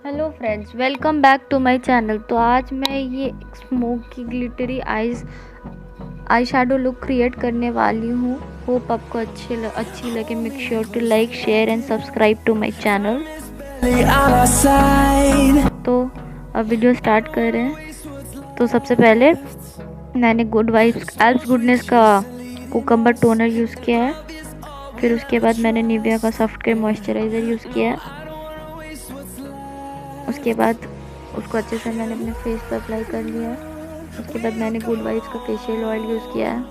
Hello friends, welcome back to my channel. तो आज मैं ये smoky glittery eye shadow look create करने वाली हूँ। होप आपको अच्छी लगे। Make sure to like, share and subscribe to my channel. तो अब वीडियो स्टार्ट कर रहे हैं। तो सबसे पहले मैंने गुड वाइब्स एल्प्स गुडनेस का कुकम्बर टोनर यूज़ किया है। फिर उसके बाद मैंने निविया का सॉफ्ट केयर मॉइस्चराइज़र यूज़ किया है। उसके बाद उसको अच्छे से मैंने अपने फेस पर अप्लाई कर लिया है। उसके बाद मैंने गुड वाइब्स का फेशियल ऑयल यूज़ किया है।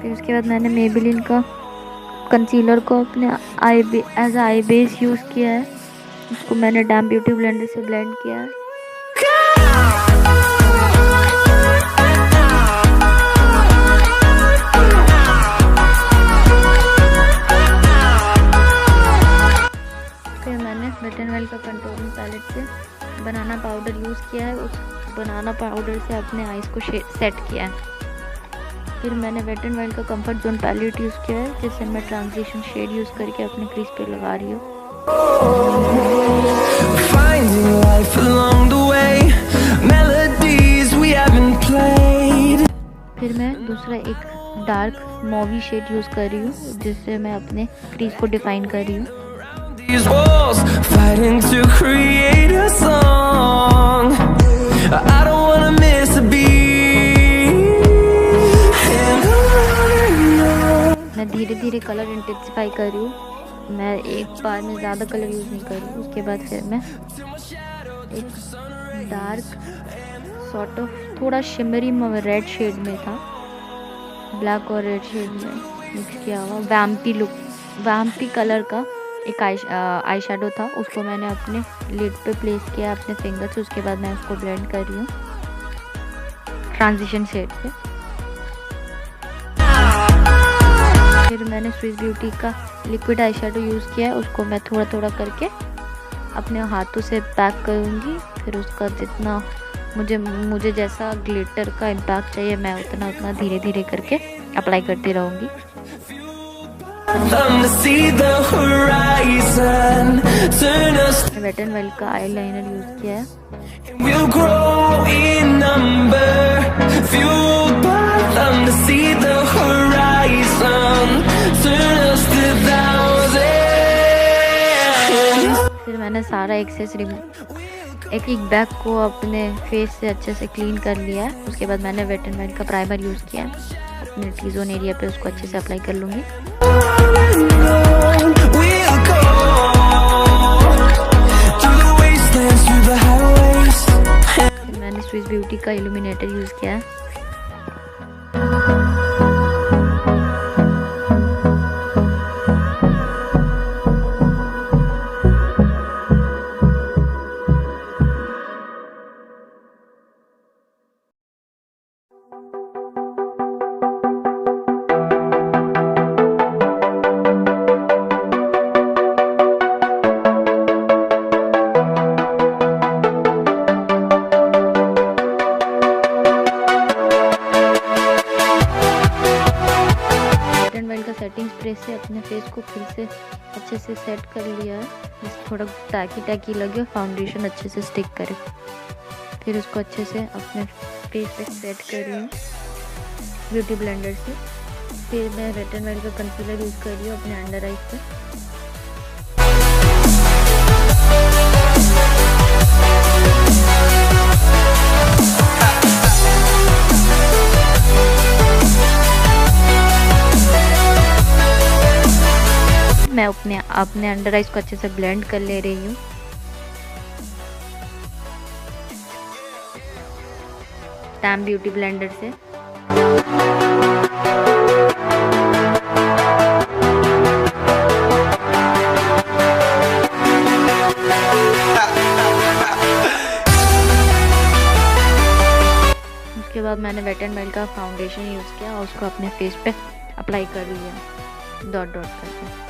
फिर उसके बाद मैंने मेबेलिन का कंसीलर को अपने एज आई बेस यूज़ किया है। उसको मैंने डैम ब्यूटी ब्लेंडर से ब्लेंड किया है। वेट एंड वाइल्ड का कंट्रोलिंग पैलेट से बनाना पाउडर यूज़ किया है। उस बनाना पाउडर से अपने आईज को सेट किया है। फिर मैंने वेट एंड वाइल्ड का कंफर्ट जोन पैलेट यूज़ किया है, जिससे मैं ट्रांजिशन शेड यूज़ करके अपने क्रीज पे लगा रही हूँ। फिर मैं दूसरा एक डार्क मॉवी शेड यूज़ कर रही हूँ, जिससे मैं अपने क्रीज को डिफाइन कर रही हूँ। These walls fighting to create a song. I don't wanna miss a beat. मैं धीरे धीरे कलर इंटेंसिफाई कर रही हूँ। मैं एक बार में ज़्यादा कलर यूज़ नहीं कर रही हूँ। उसके बाद फिर मैं एक डार्क सॉर्ट ऑफ थोड़ा शिमरी रेड शेड में था, ब्लैक और रेड शेड में मिक्स किया हुआ वैम्पी कलर का एक आई शैडो था। उसको मैंने अपने लिड पे प्लेस किया अपने फिंगर से। उसके बाद मैं उसको ब्लेंड कर रही हूँ ट्रांजिशन शेड पे। फिर मैंने स्विस ब्यूटी का लिक्विड आई शैडो यूज़ किया है। उसको मैं थोड़ा थोड़ा करके अपने हाथों से पैक करूँगी। फिर उसका जितना मुझे जैसा ग्लिटर का इम्पैक्ट चाहिए, मैं उतना धीरे धीरे करके अप्लाई करती रहूँगी। वेट एंड वाइल्ड का आईलाइनर यूज़ किया है। फिर मैंने सारा एक्सेस एक बैग को अपने फेस से अच्छे से क्लीन कर लिया है। उसके बाद मैंने वेट एंड वाइल्ड का प्राइमर यूज़ किया है। अपने टी जोन एरिया पे उसको अच्छे से अप्लाई कर लूँगी। मैंने स्विस ब्यूटी का इल्यूमिनेटर यूज़ किया है। सेटिंग स्प्रे से अपने फेस को फिर से अच्छे से सेट कर लिया है, जिससे थोड़ा टैकी लगे और फाउंडेशन अच्छे से स्टिक करे। फिर उसको अच्छे से अपने फेस पे सेट कर रही हूँ ब्यूटी ब्लेंडर से। फिर मैं वेट एंड वाइल्ड का कंसीलर यूज़ कर रही हूँ अपने अंडर आइज पे। मैं अपने अंडर आइज को अच्छे से ब्लेंड कर ले रही हूँ। डैम ब्यूटी ब्लेंडर से। उसके बाद मैंने वेट एंड वाइल्ड का फाउंडेशन यूज़ किया और उसको अपने फेस पे अप्लाई कर लिया डॉट डॉट करके।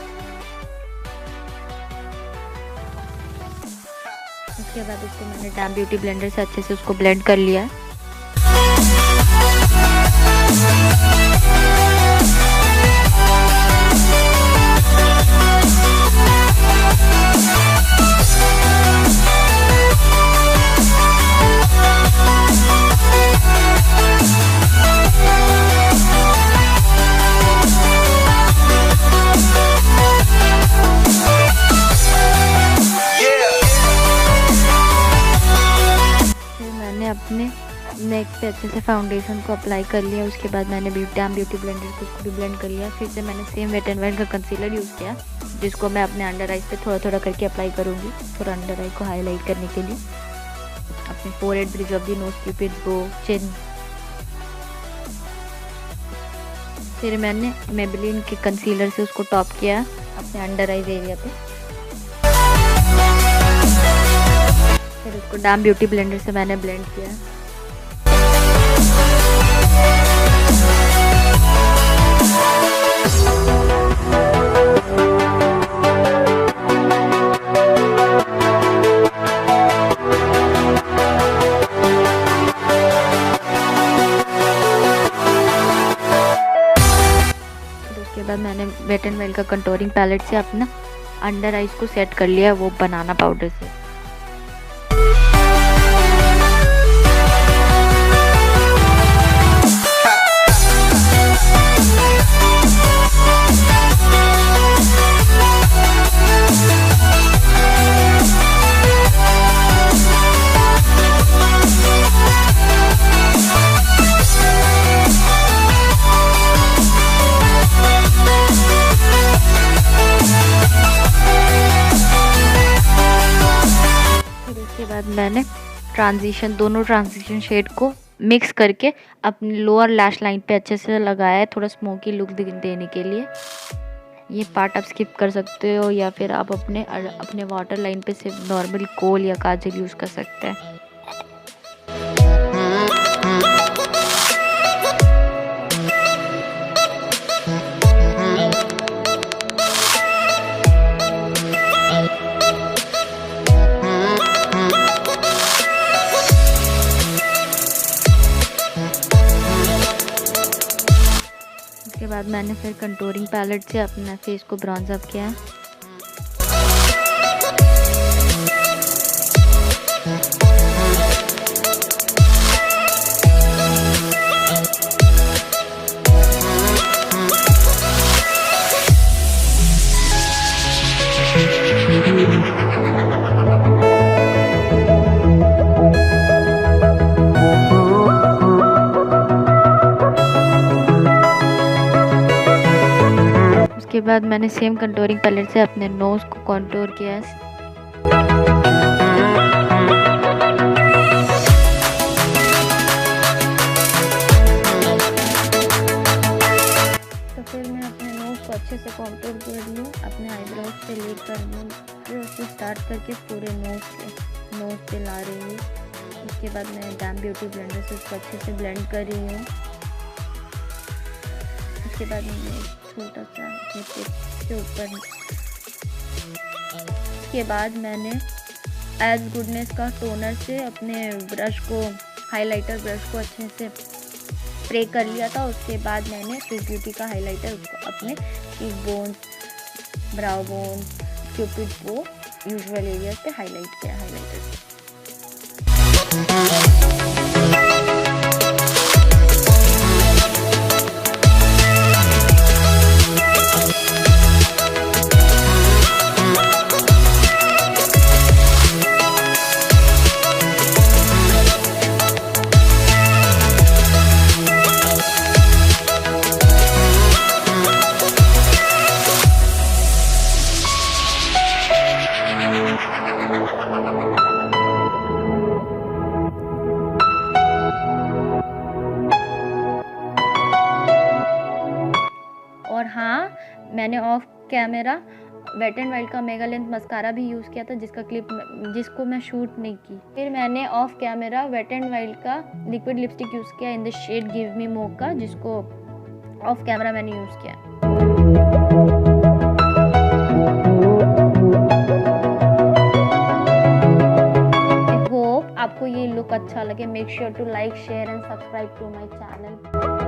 उसके बाद उसको मैंने डैम ब्यूटी ब्लेंडर से अच्छे से उसको ब्लेंड कर लिया है। से अच्छे से फाउंडेशन को अप्लाई कर लिया। उसके बाद मैंने ब्यूटी ब्लेंडर को उसको भी ब्लेंड कर लिया। फिर से मैंने सेम वेट एंड वाइल्ड का कंसीलर यूज़ किया, जिसको मैं अपने अंडर आइज पे थोड़ा थोड़ा करके अप्लाई करूँगी, थोड़ा अंडर आई को हाईलाइट करने के लिए, अपने forehead, bridge of the nose, Cupid बो, चिन। फिर मैंने मेबेलिन के कंसीलर से उसको टॉप किया अपने अंडर आइज एरिया पे। फिर उसको डैम ब्यूटी ब्लेंडर से मैंने ब्लेंड किया। उसके बाद मैंने वेट एंड वाइल्ड का कंटूरिंग पैलेट से अपना अंडर आइज को सेट कर लिया, वो बनाना पाउडर से। मैंने दोनों ट्रांजिशन शेड को मिक्स करके अपनी लोअर लैश लाइन पे अच्छे से लगाया है, थोड़ा स्मोकी लुक देने के लिए। ये पार्ट आप स्किप कर सकते हो, या फिर आप अपने वाटर लाइन पे सिर्फ नॉर्मल कोल या काजल यूज़ कर सकते हैं। उसके बाद मैंने फिर कंटूरिंग पैलेट से अपना फेस को ब्रॉन्ज अप किया। उसके बाद मैंने सेम कंटूरिंग पैलेट से अपने नोज को कंटूर किया। तो फिर मैं अपने नोज को अच्छे से कंटूर कर लूँ, अपने आईब्रोज से लेकर फिर उससे स्टार्ट करके पूरे नोज पे ला रही हूँ। उसके बाद मैं डैम ब्यूटी ब्लेंडर से उसको अच्छे से ब्लेंड कर रही हूँ। उसके बाद मैंने छोटा सा अपने टिप के ऊपर, उसके बाद मैंने एज गुडनेस का टोनर से अपने ब्रश को, हाइलाइटर ब्रश को अच्छे से स्प्रे कर लिया था। उसके बाद मैंने स्विस ब्यूटी का हाइलाइटर उसको अपने cheek bones, brow bones, cupid bow, usual areas पे हाईलाइट किया हाइलाइटर से। और हाँ, मैंने off camera wet and wild का मेगा लेंथ मस्कारा भी यूज़ किया था, जिसको मैं शूट नहीं की। फिर मैंने off camera wet and wild का लिक्विड लिपस्टिक यूज़ किया in the shade give me mocha, जिसको ऑफ कैमरा मैंने यूज़ किया। आई होप आपको ये लुक अच्छा लगे। Make sure to like, share and subscribe to my channel.